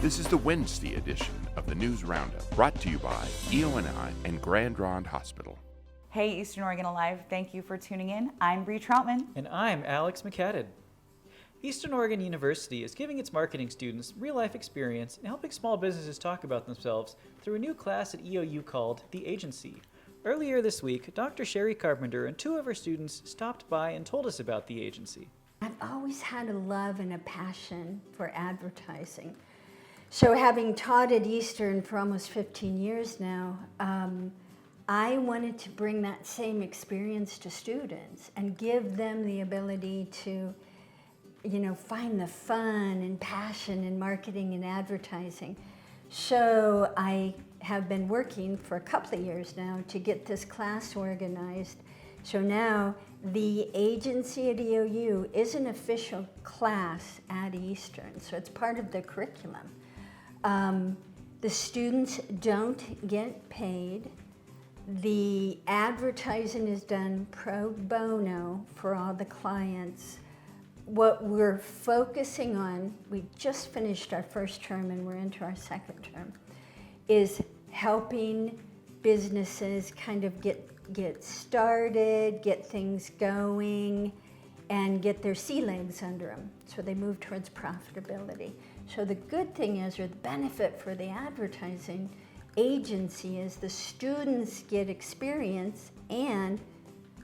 This is the Wednesday edition of the News Roundup, brought to you by EONI and Grande Ronde Hospital. Hey, Eastern Oregon Alive, thank you for tuning in. I'm Bree Troutman. And I'm Alex McCadden. Eastern Oregon University is giving its marketing students real-life experience and helping small businesses talk about themselves through a new class at EOU called The Agency. Earlier this week, Dr. Shari Carpenter and two of her students stopped by and told us about The Agency. I've always had a love and a passion for advertising. So having taught at Eastern for almost 15 years now, I wanted to bring that same experience to students and give them the ability to, find the fun and passion in marketing and advertising. So I have been working for a couple of years now to get this class organized. So now the agency at EOU is an official class at Eastern, so it's part of the curriculum. The students don't get paid. The advertising is done pro bono for all the clients. What we're focusing on, we just finished our first term and we're into our second term, is helping businesses kind of get started, get things going, and get their sea legs under them so they move towards profitability. So the good thing is, or the benefit for the advertising agency, is the students get experience and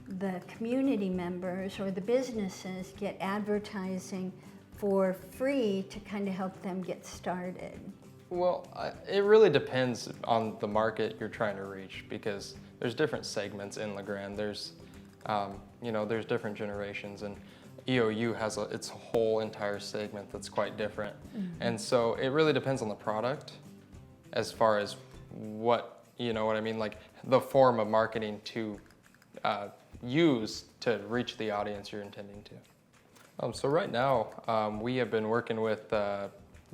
the community members or the businesses get advertising for free to kind of help them get started. Well, it really depends on the market you're trying to reach, because there's different segments in La Grande. There's, there's different generations, and EOU has its whole entire segment that's quite different. Mm-hmm. And so it really depends on the product as far as what I mean, like the form of marketing to use to reach the audience you're intending to. So right now, we have been working with the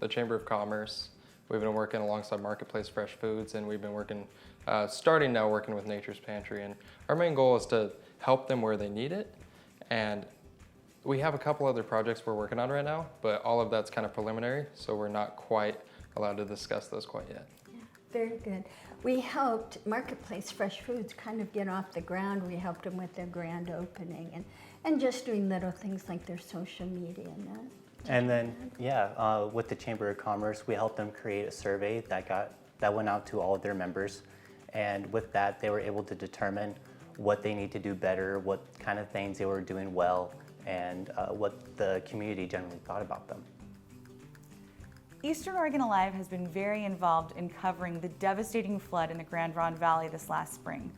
Chamber of Commerce. We've been working alongside Marketplace Fresh Foods, and we've been working, starting now working with Nature's Pantry. And our main goal is to help them where they need it. And we have a couple other projects we're working on right now, but all of that's kind of preliminary, so we're not quite allowed to discuss those quite yet. Yeah, very good. We helped Marketplace Fresh Foods kind of get off the ground. We helped them with their grand opening and just doing little things like their social media and that. And then, with the Chamber of Commerce, we helped them create a survey that went out to all of their members. And with that, they were able to determine what they need to do better, what kind of things they were doing well, and what the community generally thought about them. Eastern Oregon Alive has been very involved in covering the devastating flood in the Grande Ronde Valley this last spring.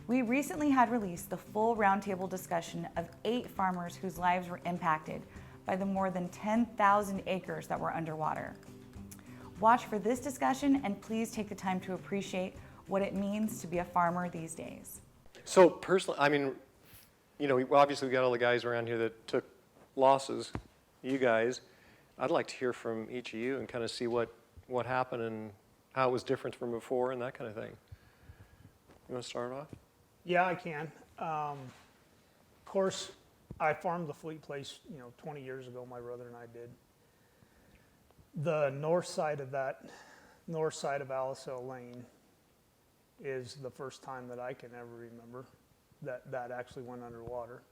We recently had released the full roundtable discussion of 8 farmers whose lives were impacted by the more than 10,000 acres that were underwater. Watch for this discussion and please take the time to appreciate what it means to be a farmer these days. So personally, obviously we got all the guys around here that took losses, you guys. I'd like to hear from each of you and kind of see what happened and how it was different from before and that kind of thing. You want to start off? Yeah, I can. Of course, I farmed the Fleet Place, 20 years ago, my brother and I did. The north side of Alisel Lane is the first time that I can ever remember that actually went underwater.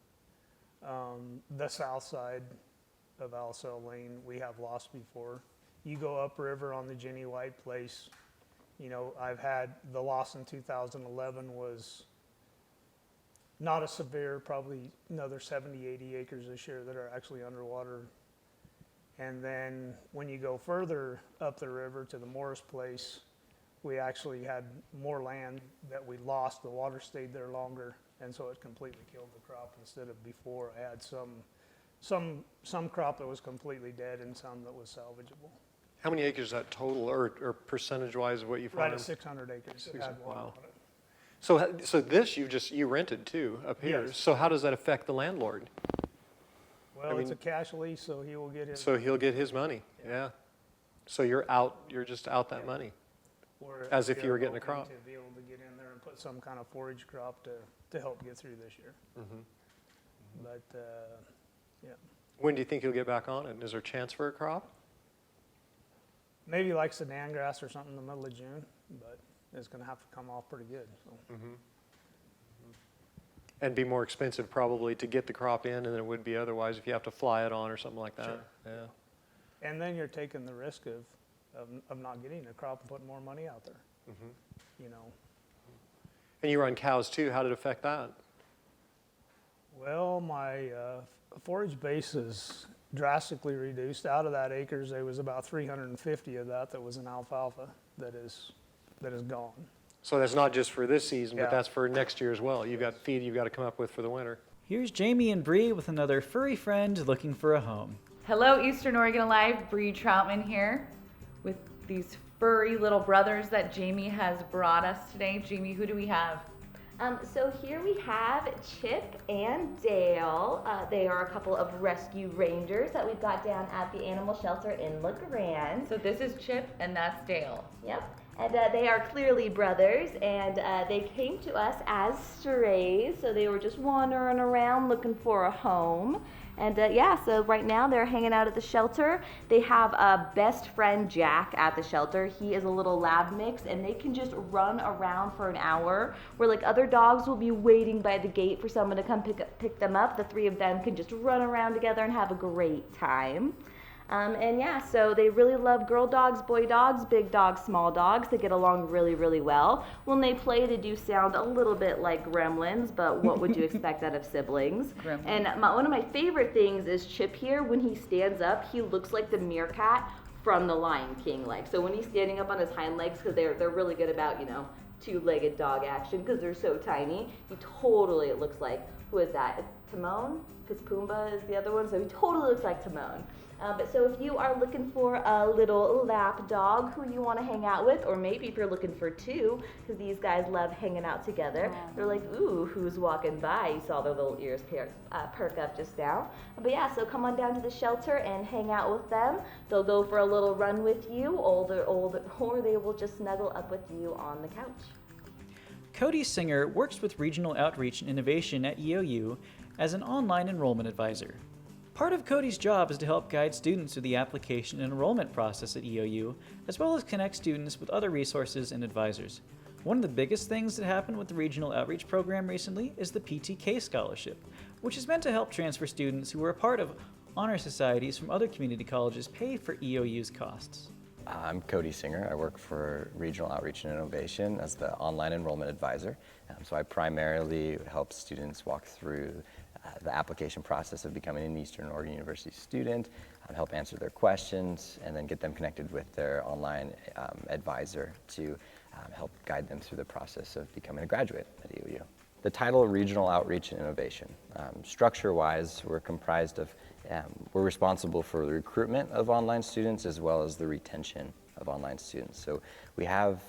The south side of Alisel Lane, we have lost before. You go upriver on the Jenny White Place, I've had the loss in 2011 was not as severe, probably another 70, 80 acres this year that are actually underwater. And then when you go further up the river to the Morris Place, we actually had more land that we lost. The water stayed there longer, and so it completely killed the crop instead of before. I had some crop that was completely dead and some that was salvageable. How many acres is that total, or percentage-wise of what you farmed? Right at 600 acres. Wow. So this you rented too up here. Yes. So how does that affect the landlord? Well, it's a cash lease, so he will get his. So he'll get his money. Yeah. So you're just out that money. Or as if you were getting a crop. To be able to get in there and put some kind of forage crop to help get through this year. Mm-hmm. But yeah. When do you think you'll get back on it? Is there a chance for a crop? maybe like sedan grass or something in the middle of June, but it's going to have to come off pretty good. So. And be more expensive probably to get the crop in than it would be otherwise if you have to fly it on or something like that. Sure. Yeah. And then you're taking the risk of not getting a crop and putting more money out there. You know. And you run cows too. How did it affect that? Well, my forage base is drastically reduced. Out of that acres, there was about 350 of that was in alfalfa that is gone. So that's not just for this season, Yeah. but that's for next year as well. You've got feed you've got to come up with for the winter. Here's Jaimee and Bree with another furry friend looking for a home. Hello, Eastern Oregon Alive. Bree Troutman here with these furry little brothers that Jaimee has brought us today. Jaimee, who do we have? So here we have Chip and Dale. They are a couple of rescue rangers that we've got down at the animal shelter in La Grande. So this is Chip and that's Dale. Yep. And they are clearly brothers, and they came to us as strays, so they were just wandering around looking for a home. And yeah, so right now they're hanging out at the shelter. They have a best friend, Jack, at the shelter. He is a little lab mix, and they can just run around for an hour, where like other dogs will be waiting by the gate for someone to come pick them up. The three of them can just run around together and have a great time. And yeah, so they really love girl dogs, boy dogs, big dogs, small dogs. They get along really, really well. When they play, they do sound a little bit like gremlins, but what would you expect out of siblings? Gremlins. And one of my favorite things is Chip here. When he stands up, he looks like the meerkat from The Lion King. Like, so when he's standing up on his hind legs, because they're really good about, you know, two-legged dog action because they're so tiny, he totally, it looks like, who is that? It's Timon? Because Pumbaa is the other one, so he totally looks like Timon. But so if you are looking for a little lap dog who you want to hang out with, or maybe if you're looking for two, because these guys love hanging out together. They're like, ooh, who's walking by? You saw their little ears perk up just now. But yeah, so come on down to the shelter and hang out with them. They'll go for a little run with you, or they will just snuggle up with you on the couch. Cody Singer works with Regional Outreach and Innovation at EOU as an Online Enrollment Advisor. Part of Cody's job is to help guide students through the application and enrollment process at EOU, as well as connect students with other resources and advisors. One of the biggest things that happened with the Regional Outreach Program recently is the PTK Scholarship, which is meant to help transfer students who are a part of honor societies from other community colleges pay for EOU's costs. I'm Cody Singer. I work for Regional Outreach and Innovation as the Online Enrollment Advisor. So I primarily help students walk through the application process of becoming an Eastern Oregon University student, help answer their questions, and then get them connected with their online advisor to help guide them through the process of becoming a graduate at EOU. The title Regional Outreach and Innovation. Structure-wise, we're comprised of, we're responsible for the recruitment of online students as well as the retention of online students. So we have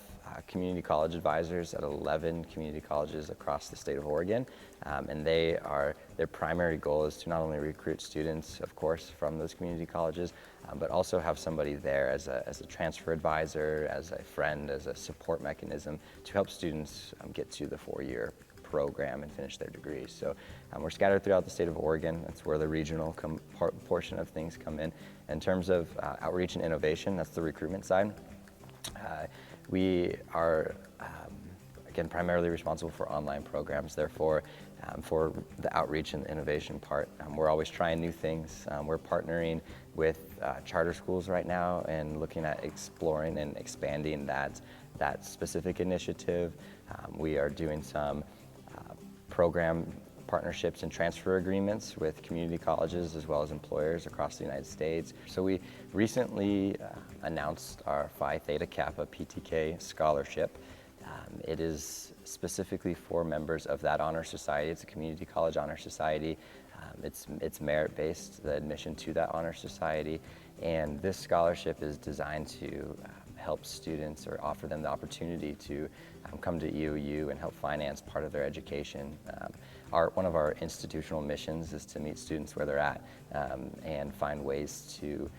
community college advisors at 11 community colleges across the state of Oregon, and their primary goal is to not only recruit students, of course, from those community colleges, but also have somebody there as a transfer advisor, as a friend, as a support mechanism to help students get to the four-year program and finish their degrees. So we're scattered throughout the state of Oregon. That's where the regional portion of things come in. In terms of outreach and innovation, that's the recruitment side. We are, again, primarily responsible for online programs. Therefore, for the outreach and innovation part, we're always trying new things. We're partnering with charter schools right now and looking at exploring and expanding that specific initiative. We are doing some program partnerships and transfer agreements with community colleges as well as employers across the United States. So we recently announced our Phi Theta Kappa PTK scholarship. It is specifically for members of that honor society. It's a community college honor society. It's merit-based, the admission to that honor society, and this scholarship is designed to help students or offer them the opportunity to come to EOU and help finance part of their education. One of our institutional missions is to meet students where they're at and find ways to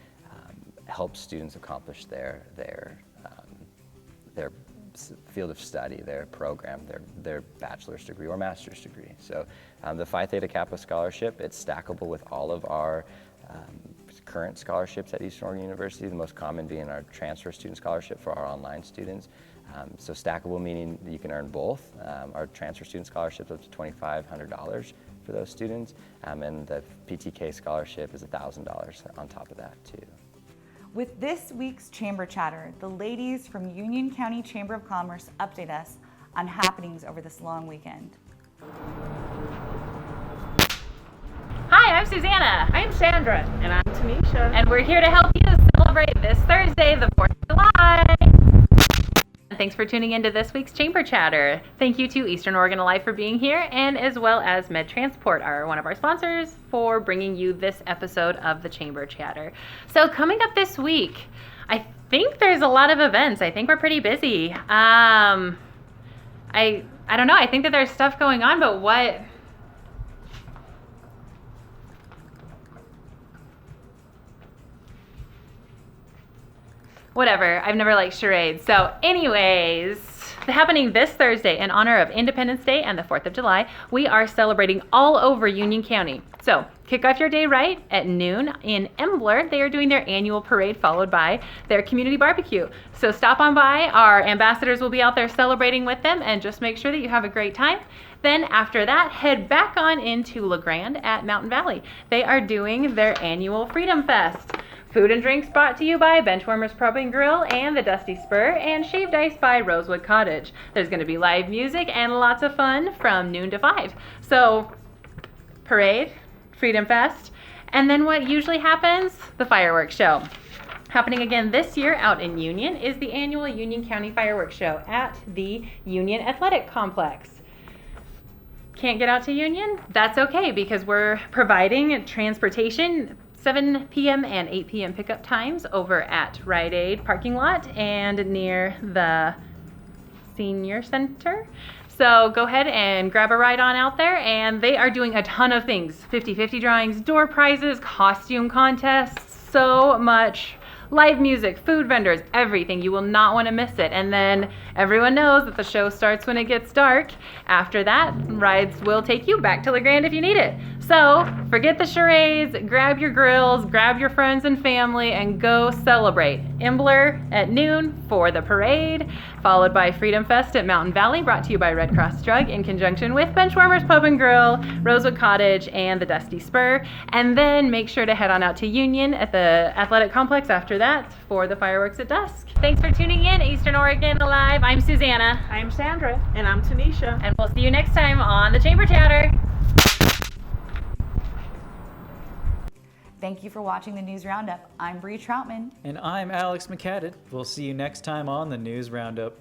help students accomplish their field of study, their program, their bachelor's degree or master's degree. So the Phi Theta Kappa scholarship, it's stackable with all of our current scholarships at Eastern Oregon University, the most common being our transfer student scholarship for our online students. So stackable, meaning that you can earn both. Our transfer student scholarships up to $2,500 for those students, and the PTK scholarship is $1,000 on top of that too. With this week's Chamber Chatter, the ladies from Union County Chamber of Commerce update us on happenings over this long weekend. Hi, I'm Suzannah. I'm Sandra. And I'm Tanisha. And we're here to help you celebrate this Thursday, the 4th of July. Thanks for tuning into this week's Chamber Chatter. Thank you to Eastern Oregon Alive for being here, and as well as Med Transport, one of our sponsors, for bringing you this episode of the Chamber Chatter. So coming up this week, I think there's a lot of events. I think we're pretty busy. I don't know. I think that there's stuff going on, but what? Whatever, I've never liked charades. So anyways, happening this Thursday in honor of Independence Day and the 4th of July, we are celebrating all over Union County. So kick off your day right at noon in Embler. They are doing their annual parade followed by their community barbecue. So stop on by, our ambassadors will be out there celebrating with them, and just make sure that you have a great time. Then after that, head back on into La Grande at Mountain Valley. They are doing their annual Freedom Fest. Food and drinks brought to you by Benchwarmers Pub and Grill and the Dusty Spur, and shaved ice by Rosewood Cottage. There's going to be live music and lots of fun from noon to 5. So, parade, Freedom Fest, and then what usually happens? The fireworks show. Happening again this year out in Union is the annual Union County Fireworks Show at the Union Athletic Complex. Can't get out to Union? That's okay, because we're providing transportation 7 p.m. and 8 p.m. pickup times over at Rite Aid parking lot and near the Senior Center. So go ahead and grab a ride on out there, and they are doing a ton of things. 50-50 drawings, door prizes, costume contests, so much. Live music, food vendors, everything. You will not want to miss it. And then everyone knows that the show starts when it gets dark. After that, rides will take you back to La Grande if you need it. So forget the charades, grab your grills, grab your friends and family, and go celebrate. Embler at noon for the parade, followed by Freedom Fest at Mountain Valley, brought to you by Red Cross Drug in conjunction with Benchwarmers Pub and Grill, Rosewood Cottage, and the Dusty Spur. And then make sure to head on out to Union at the athletic complex after that for the fireworks at dusk. Thanks for tuning in, Eastern Oregon Alive. I'm Suzannah. I'm Sandra. And I'm Tanisha. And we'll see you next time on the Chamber Chatter. Thank you for watching the News Roundup. I'm Bree Troutman. And I'm Alex McCadden. We'll see you next time on the News Roundup.